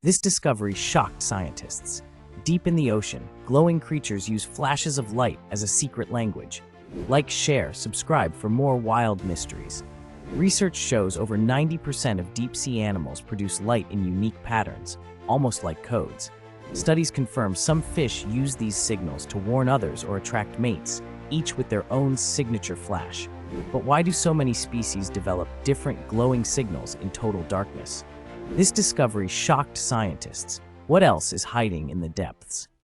This discovery shocked scientists. Deep in the ocean, glowing creatures use flashes of light as a secret language. Like, share, subscribe for more wild mysteries. Research shows over 90% of deep-sea animals produce light in unique patterns, almost like codes. Studies confirm some fish use these signals to warn others or attract mates, each with their own signature flash. But why do so many species develop different glowing signals in total darkness? This discovery shocked scientists. What else is hiding in the depths?